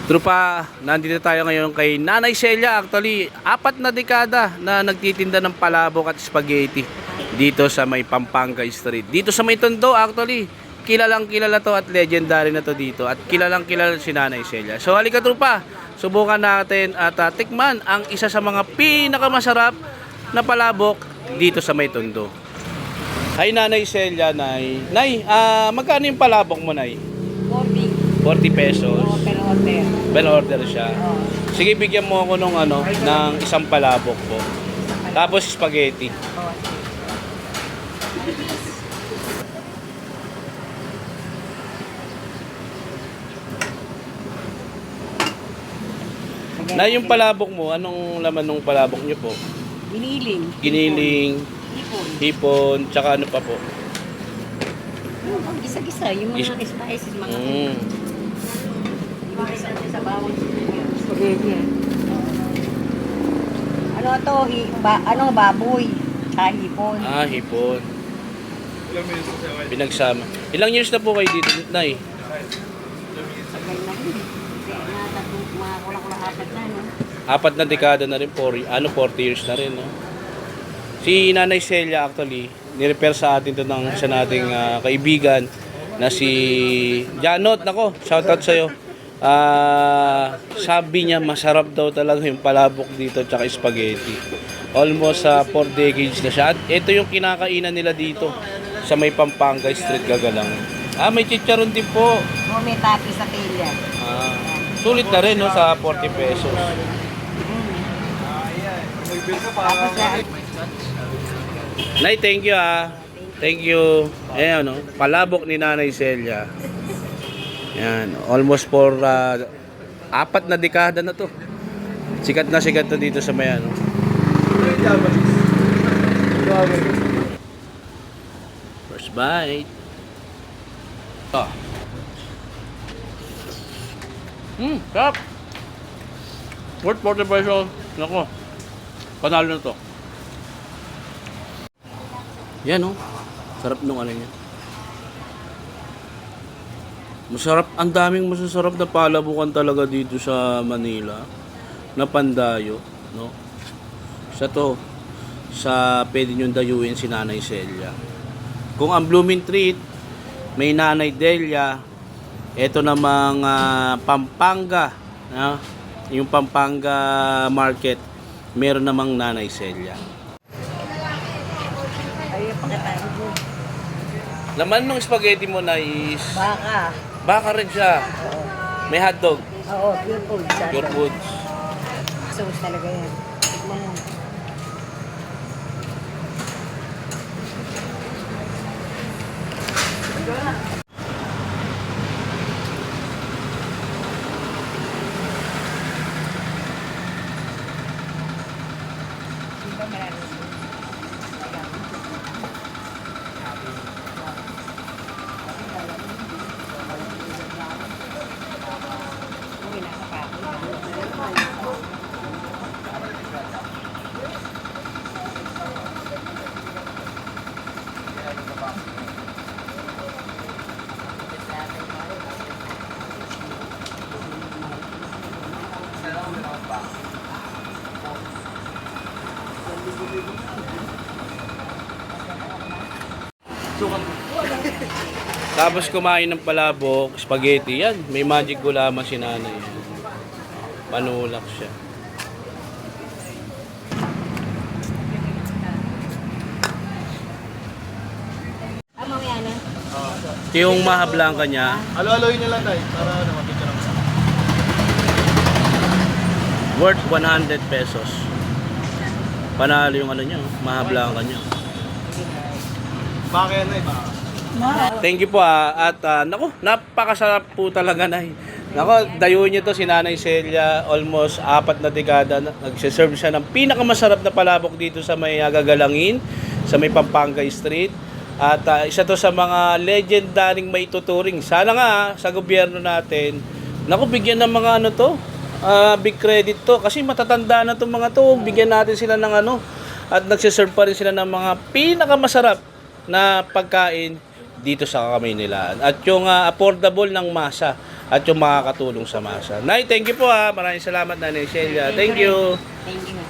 Trupa, nandito tayo ngayon kay Nanay Celia. Actually, 4 na dekada na nagtitinda ng palabok at spaghetti dito sa may Pampanga Street. Dito sa may Tondo, actually, kilalang kilala to at legendary na to dito. At kilalang kilala si Nanay Celia. So halika trupa, subukan natin at tikman ang isa sa mga pinakamasarap na palabok dito sa may Tondo. Hi Nanay Celia, Nay. Nay, magkano yung palabok mo, Nay? 40 pesos. Oo, per order. Ben order siya. Oo. Sige, bigyan mo ako ng isang palabok po. Tapos spaghetti. Oo. Na yung palabok mo, anong laman ng palabok niyo po? Giniling. Giniling, Hipon. hipon, tsaka ano pa po? Yung gisa-gisa, yung mga spices, mga yung isa sa bawang spaghetti. Ano to? Baboy. Tsaka hipon. Hipon. Pinagsama. Ilang years na po kayo dito, Nay? Sagay na rin. Mga kulang-kulang apat na, no? 4 na dekada na rin, 40 years na rin, no? Si Nanay Celia actually, nirepair sa atin to ng isa nating kaibigan na si Janot. Nako, shoutout sa'yo. Sabi niya masarap daw talaga yung palabok dito tsaka spaghetti. Almost 4 decades na siya. At ito yung kinakainan nila dito sa may Pampanga Street, Gagalang. May chicharon din po. O, may tapi sa pilya. Sulit na rin, no, sa 40 pesos. Nay, thank you Thank you. Ayan, no, palabok ni Nanay Celia. Yan, almost for 4 na dekada na to. Sikat to dito sa may ano. First bite. Sarap. Worth 40 pesos. Nako. Panalo na to. Yan, oh. Sarap nung ano niya. Masarap, ang daming masasarap na palabukan talaga dito sa Manila na pandayo, no? Sa pwede nyo dayuin si Nanay Celia. Kung ang Blooming Treat may Nanay Delia, eto namang Pampanga, no? Yung Pampanga Market, meron namang Nanay Celia. Ayun, pakitahin mo. Laman ng spaghetti mo na is Baka. baka rin siya. Oo. May hotdog. Oo, pure food. Pure foods. Sauce talaga yan. Tikman mo. Diba marami? Uy, nakakapagod. Tapos kumain ng palabok, spaghetti, yan. May magic gulaman si Nanay. Panulak siya. Mamaya na. Yung mahablang kanya, Halo-haloyin nyo lang tayo para makita lang. worth 100 pesos. Panalo yung ano niya, mahablang kanya. Baka yan na iba. Thank you po at naku, napakasarap po talaga, Nay. Naku, dayuin niyo to si Nanay Celia, almost 4 na dekada na nagse-serve siya ng pinakamasarap na palabok dito sa may Gagalangin, sa may Pampanga Street. At isa to sa mga legendaring may tuturing. Sana nga sa gobyerno natin, naku, bigyan ng mga ano to, big credit to kasi matatanda na tong mga to, bigyan natin sila ng ano at nagse-serve pa rin sila ng mga pinakamasarap na pagkain dito sa Kamaynilaan. At yung affordable ng masa. at yung makakatulong sa masa. Nay, thank you po ha. Maraming salamat, Nanay Shelia. Thank you. Thank you.